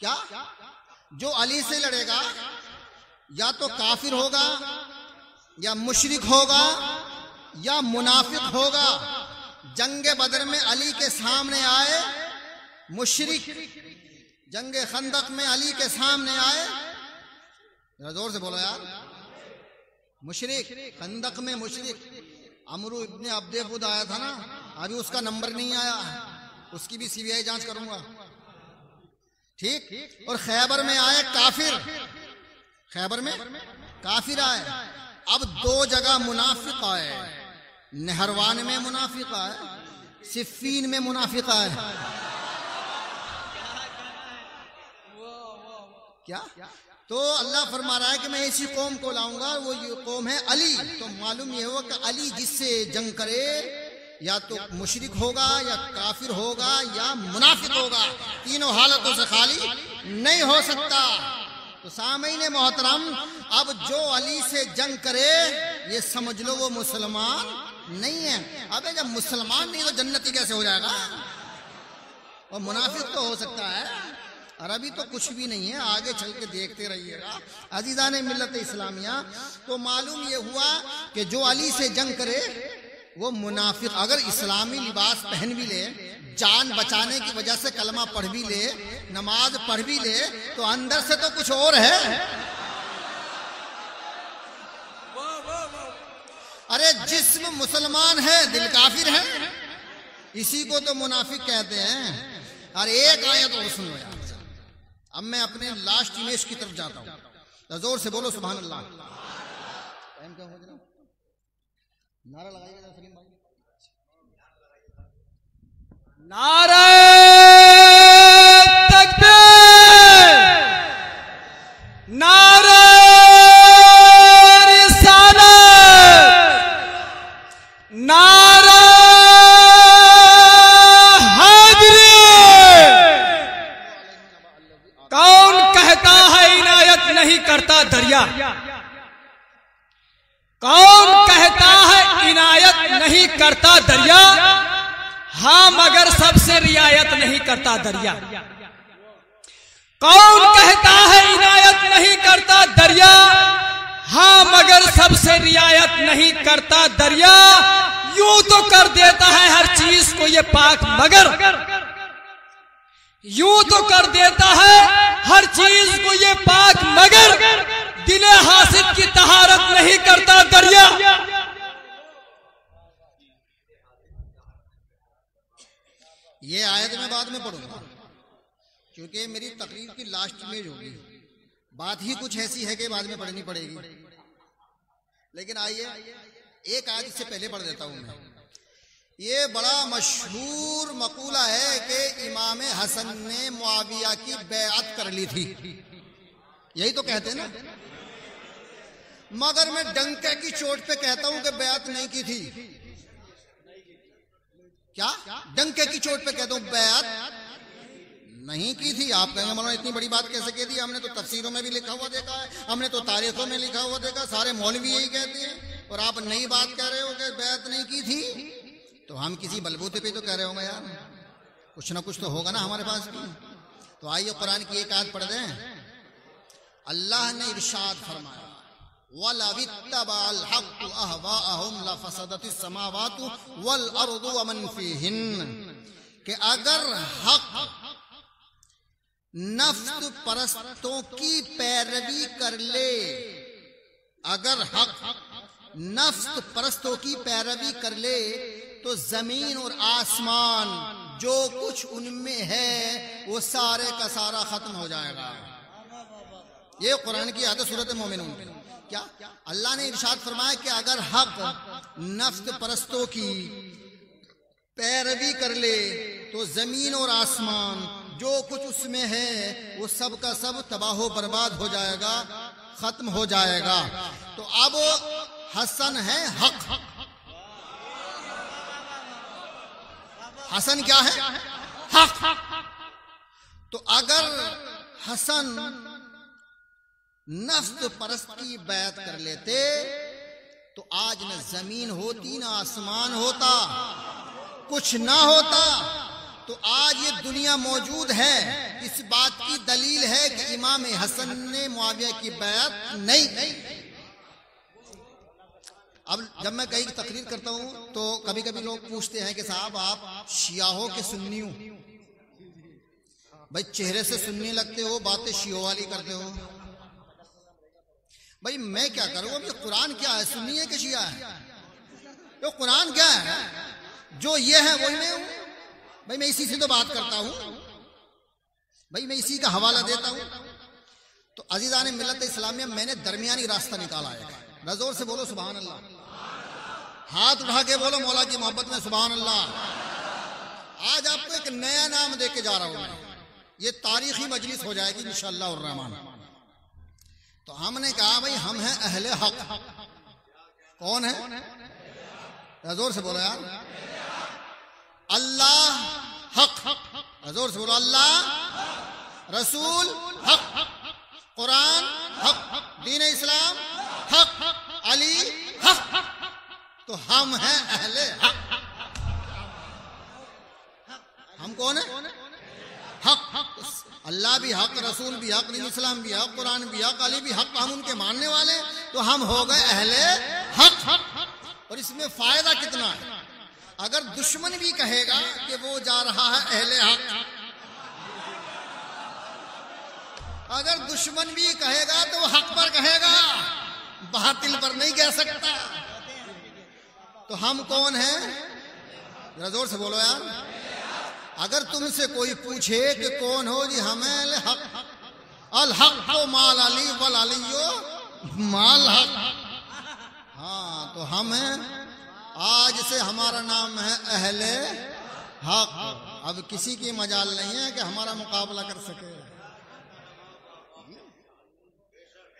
क्या? जो अली से लड़ेगा या तो काफिर होगा या मुशरिक होगा या मुनाफिक होगा। जंगे बदर में अली के सामने आए मुशरिक, जंगे खंदक में अली के सामने आए, जरा जोर से बोलो यार, मुशरिक। खंदक में मुशरिक। अमरू इब्ने अब्देबुद आया था ना, अभी उसका नंबर नहीं आया, उसकी भी सीबीआई जांच करूंगा, ठीक। और खैबर में आए काफिर, खैबर में काफिर आए। अब दो जगह मुनाफिक आए, नहरवान में मुनाफिक आए, सिफ़ीन में मुनाफिक आए। क्या? तो अल्लाह फरमा रहा है कि मैं इसी कौम को लाऊंगा, वो ये कौम है अली। तो मालूम ये हुआ कि अली जिससे जंग करे या तो मुशरिक होगा या काफिर होगा या मुनाफिक होगा, तीनों हालतों से खाली नहीं हो सकता। तो सामईन मोहतरम, अब जो अली से जंग करे ये समझ लो वो मुसलमान नहीं है। अबे जब मुसलमान नहीं तो जन्नती कैसे हो जाएगा? और मुनाफिक तो हो सकता है, और अभी तो कुछ भी नहीं है, आगे चल के देखते रहिएगा अजीज़ाने मिल्लत इस्लामिया। तो मालूम ये हुआ कि जो अली से जंग करे वो मुनाफिक, अगर इस्लामी लिबास पहन भी ले, जान बचाने की वजह से कलमा पढ़ भी ले, नमाज पढ़ भी ले, तो अंदर से तो कुछ और है। अरे जिस्म मुसलमान है, दिल काफिर है, इसी को तो मुनाफिक कहते हैं। और एक आयत और सुनो यार, अब मैं अपने लास्ट इमेज की तरफ जाता हूं, जोर से बोलो सुभान अल्लाह। टाइम क्या हो गया? नारा लगाइएगा सलीम भाई। नारे तकबीर, नारे रिसालत, नारे हाज़िरी। कौन कहता है इनायत नहीं करता दरिया? कौन कहता है इनायत नहीं करता दरिया? हाँ मगर सबसे रियायत नहीं करता दरिया। कौन कहता है इनायत नहीं करता दरिया? हाँ मगर सबसे रियायत नहीं करता दरिया। यूं तो कर देता है हर चीज को ये पाक मगर, यूं तो कर देता है हर चीज को ये पाक मगर, दिले हासिद की तहारत नहीं करता दरिया। ये आयत मैं बाद में पढ़ूंगा क्योंकि मेरी तकरीर की लास्ट में होगी, बात ही कुछ ऐसी है कि बाद में पढ़नी पड़ेगी। लेकिन आइए एक आयत से पहले पढ़ देता हूं मैं। ये बड़ा मशहूर मकूला है कि इमाम हसन ने मुआविया की बैअत कर ली थी, यही तो कहते हैं ना। मगर मैं डंके की चोट पे कहता हूं कि बैअत नहीं की थी। क्या? डंके की चोट पे कहता हूं बैअत नहीं की थी। आप कहेंगे मौलाना इतनी बड़ी बात कैसे कह दी? हमने तो तफसीरों में भी लिखा हुआ देखा है, हमने तो तारीखों में लिखा हुआ देखा, सारे मौलवी यही कहते हैं, और आप नई बात कह रहे हो कि बैअत नहीं की थी। तो हम किसी बलबूते पे तो कह रहे होंगे यार, कुछ ना कुछ तो होगा ना हमारे पास भी। तो आइए कुरान की एक आयत पढ़ दें। अल्लाह ने इरशाद फरमाया, वलवित्तबाल हक़्क़ु अहवाअहुम लफसदतिस समावातु वल अर्दु व मन फीहिन्न, कि अगर हक नफ्स परस्तों की पैरवी कर ले, अगर हक नफ्स परस्तों की पैरवी कर ले तो जमीन और आसमान जो कुछ उनमें है वो सारे का सारा खत्म हो जाएगा। ये कुरान की आयत सूरत मोमिनून। क्या अल्लाह ने इरशाद फरमाया कि अगर हक नफ्स परस्तों की पैरवी कर ले तो जमीन और आसमान जो कुछ उसमें है वो सब का सब तबाह बर्बाद हो जाएगा, खत्म हो जाएगा। तो अब हसन है हक। हसन क्या है? हक। तो अगर हसन नफ्स परस्त की बैत कर लेते तो आज न जमीन होती न आसमान होता, कुछ ना होता। तो आज ये दुनिया मौजूद है इस बात की दलील है कि इमाम हसन ने मुआविया की बैत नहीं की। अब जब मैं कहीं तकरीर करता हूं तो कभी कभी लोग पूछते हैं कि साहब आप शिया हो कि सुन्नी हो? भाई चेहरे से सुन्नी लगते हो, बातें शियों वाली करते हो। भाई मैं क्या करूं? अब ये कुरान क्या है, सुन्नी है कि शिया है? तो कुरान क्या है? जो ये है वही मैं हूं। भाई मैं इसी से तो बात करता हूं, भाई मैं इसी का हवाला देता हूं। तो अजीज़ान मिल्लत इस्लामिया, मैंने दरमियानी रास्ता निकाला है। जोर से बोलो सुभान अल्लाह, हाथ उठा के बोलो मौला की मोहब्बत में सुभान अल्लाह। आज आपको एक नया नाम दे के जा रहा हूं मैं, ये तारीखी मजलिस हो जाएगी इंशाअल्लाह रहमान। तो हमने कहा भाई हम हैं अहले हक। कौन है? जोर से बोलो यार, अल्लाह हक। जोर से बोलो, अल्लाह, रसूल हक, कुरान हक, दीन इस्लाम हक, अली हक। तो हम हैं अहले हक। हम कौन है? हक। अल्लाह भी हक, रसूल भी हक, दीन इस्लाम भी हक, कुरान भी हक, अली भी हक। हम उनके मानने वाले, तो हम हो गए अहले हक। और इसमें फायदा कितना है? अगर दुश्मन भी कहेगा कि वो जा रहा है अहले हक, अगर दुश्मन भी कहेगा तो वो हक पर कहेगा, बातिल पर नहीं कह सकता। तो हम कौन हैं? जरा जोर से बोलो यार। अगर तुमसे कोई पूछे कि कौन हो, जी हमें हक, अल हक तो माल अली वल अलियो माल हक। हाँ, तो हम हैं। आज से हमारा नाम है अहले हक। अब किसी की मजाल नहीं है कि हमारा मुकाबला कर सके।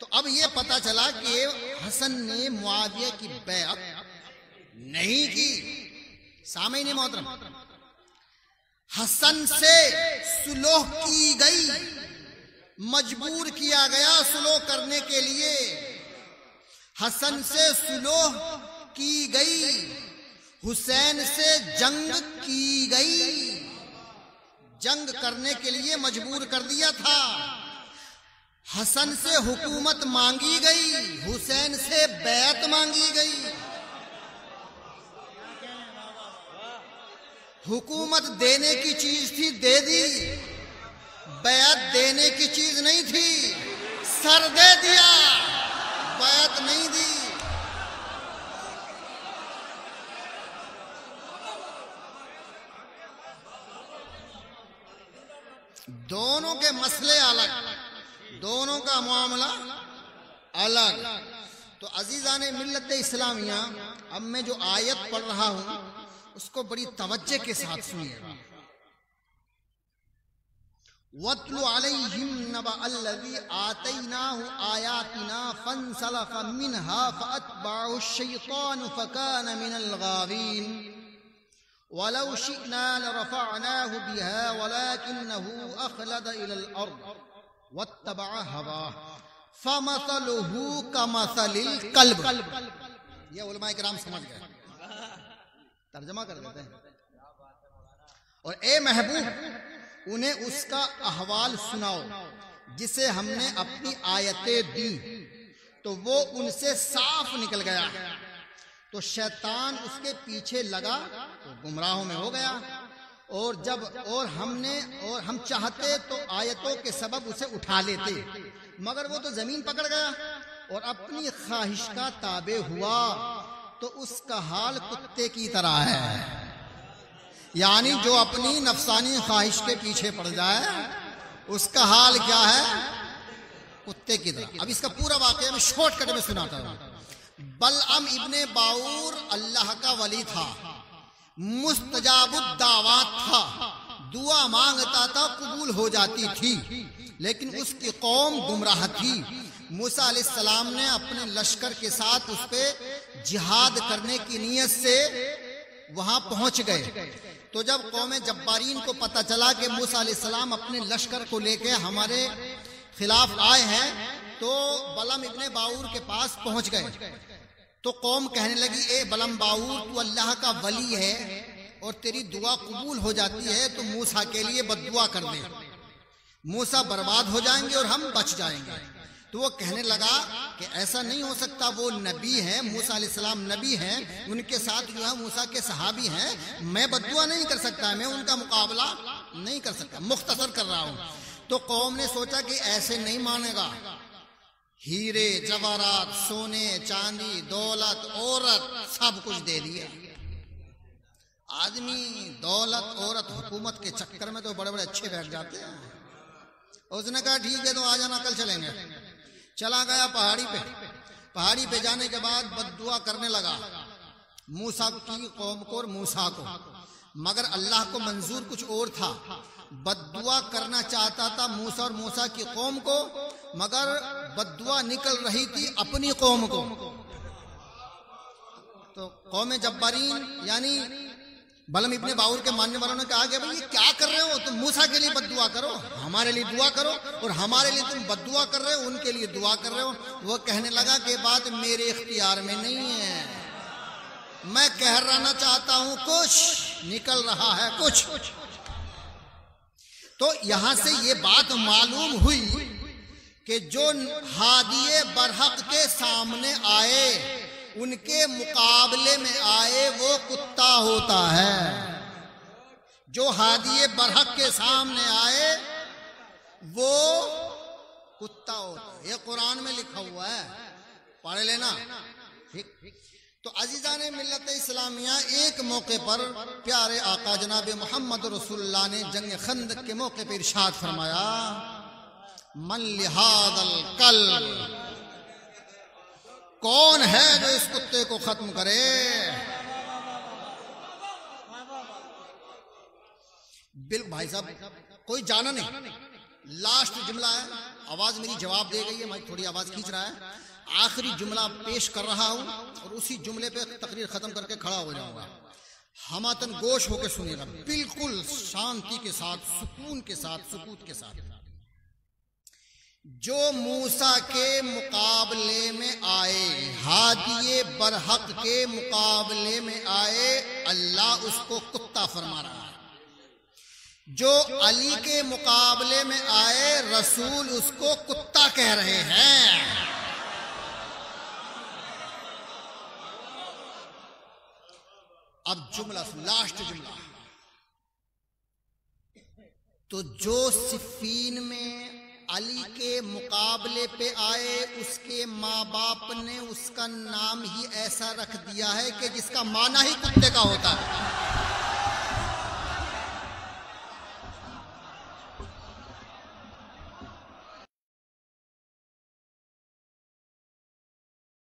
तो अब ये पता चला कि हसन ने मुआविया की बैअत नहीं की। सामईन मोहतरम, हसन से सुलह की गई, मजबूर किया गया सुलह करने के लिए। हसन से सुलह की गई, हुसैन से जंग की गई। जंग करने के लिए मजबूर कर दिया था। हसन से हुकूमत मांगी गई, हुसैन से बैत मांगी गई। हुकूमत देने की चीज थी, दे दी। बैत देने की चीज नहीं थी, सर दे दिया, बैत नहीं दी। दोनों के मसले अलग, दोनों का मामला अलग। तो अजीज़ाने मिल्लत इस्लामिया, अब मैं जो आयत पढ़ रहा हूं उसको बड़ी तवज्जो के साथ सुनिएगा। वत्लु अलैहिम नबा अल्लज़ी आतैनाहु आयातिना फंसलख मिनहा फअतबअहु अश-शैतानु फकान मिनल गावीन वलौ शि'ना लरफअनाहु बिहा वलाकिन्नहु अखलद इलल अर्द वत्तबअ हवाह फमसलुहु कमसलिल कल्ब। ये उलमाए किराम समझ गए, तर्जमा कर देते हैं। और ए महबूब, उन्हें उसका अहवाल सुनाओ जिसे हमने अपनी आयतें दी तो वो उनसे साफ निकल गया। तो शैतान उसके पीछे लगा तो गुमराहों में हो गया। और हम चाहते तो आयतों के सबब उसे उठा लेते, मगर वो तो जमीन पकड़ गया और अपनी ख्वाहिश का ताबे हुआ। तो उसका हाल कुत्ते की तरह है, यानी जो अपनी नफसानी ख्वाहिश के पीछे पड़ जाए उसका हाल क्या है? कुत्ते की तरह। अब इसका पूरा वाकया मैं शॉर्टकट में सुनाता हूं। बलअम इब्ने बाऊर अल्लाह का वली था, मुस्तजाबुद दावात था, दुआ मांगता था कबूल हो जाती थी, लेकिन उसकी कौम गुमराह थी। मूसा अलैहिस्सलाम ने अपने लश्कर के साथ उस पे जिहाद करने की नीयत से वहां पहुंच गए। तो जब कौम जब्बारीन को पता चला कि मूसा अलैहिस्सलाम अपने लश्कर को लेकर हमारे खिलाफ आए हैं, तो बलम इब्ने बाऊर के पास पहुंच गए। तो कौम कहने लगी, ए बलम बाऊर, तू अल्लाह का वली है और तेरी दुआ कबूल हो जाती है तो मूसा के लिए बद्दुआ कर दे। मूसा बर्बाद हो जाएंगे और हम बच जाएंगे। तो वो कहने लगा कि ऐसा नहीं हो सकता, वो नबी हैं, मूसा अलैहिस्सलाम नबी हैं, उनके साथ जो है मूसा के सहाबी हैं, मैं बद्दुआ नहीं कर सकता, मैं उनका मुकाबला नहीं कर सकता, मुख्तसर कर रहा हूं। तो कौम ने सोचा कि ऐसे नहीं मानेगा, हीरे जवाहरात, सोने चांदी, दौलत, औरत सब कुछ दे दिया। आदमी दौलत, औरत, हुकूमत के चक्कर में तो बड़े बड़े अच्छे बैठ जाते हैं। उसने कहा ठीक है, तो आ जाना, कल चलेंगे। चला गया पहाड़ी पे। पहाड़ी पे जाने के बाद बद्दुआ करने लगा मूसा की कौम को और मूसा को, मगर अल्लाह को मंजूर कुछ और था। बद्दुआ करना चाहता था मूसा और मूसा की कौम को, मगर बद्दुआ निकल रही थी अपनी कौम को। तो कौम जब्बारीन यानी बलम इब्ने बाऊर के मानने वालों ने कहा कि भाई ये क्या कर रहे हो, तुम मूसा के लिए बद्दुआ करो, हमारे लिए दुआ करो, और हमारे लिए तुम बद्दुआ कर रहे हो, उनके लिए दुआ कर रहे हो। वो कहने लगा कि बात मेरे इख्तियार में नहीं है, मैं कह रहना चाहता हूं कुछ, निकल रहा है कुछ। तो यहां से ये बात मालूम हुई कि जो हादिये बरहक के सामने आए, उनके मुकाबले में आए, वो कुत्ता होता है। जो हादिये बरहक के सामने आए वो कुत्ता होता है। ये कुरान में लिखा हुआ है, पढ़ लेना। ठीक। तो अजीजान मिल्लत इस्लामिया, एक मौके पर प्यारे आका जनाब मोहम्मद रसूलुल्लाह ने जंग खंदक के मौके पर इरशाद फरमाया, मन लिहादल कल, कौन है जो इस कुत्ते को खत्म करे। बिल भाई साहब कोई जाना नहीं, लास्ट जुमला है, आवाज मेरी जवाब दे गई है, मैं थोड़ी आवाज खींच रहा है, आखिरी जुमला पेश कर रहा हूं और उसी जुमले पे तकरीर खत्म करके खड़ा हो जाऊंगा। हमातन गोश होकर सुनिएगा, बिल्कुल शांति के साथ, सुकून के साथ, सुकूत के साथ। जो मूसा के मुकाबले में आए, हादिये बरहक के मुकाबले में आए, अल्लाह उसको कुत्ता फरमा रहा है। जो अली के मुकाबले में आए, रसूल उसको कुत्ता कह रहे हैं। अब जुमला, लास्ट जुमला। तो जो सिफ़ीन में अली के मुकाबले पे आए, उसके माँ बाप ने उसका नाम ही ऐसा रख दिया है कि जिसका माना ही कुत्ते का होता है।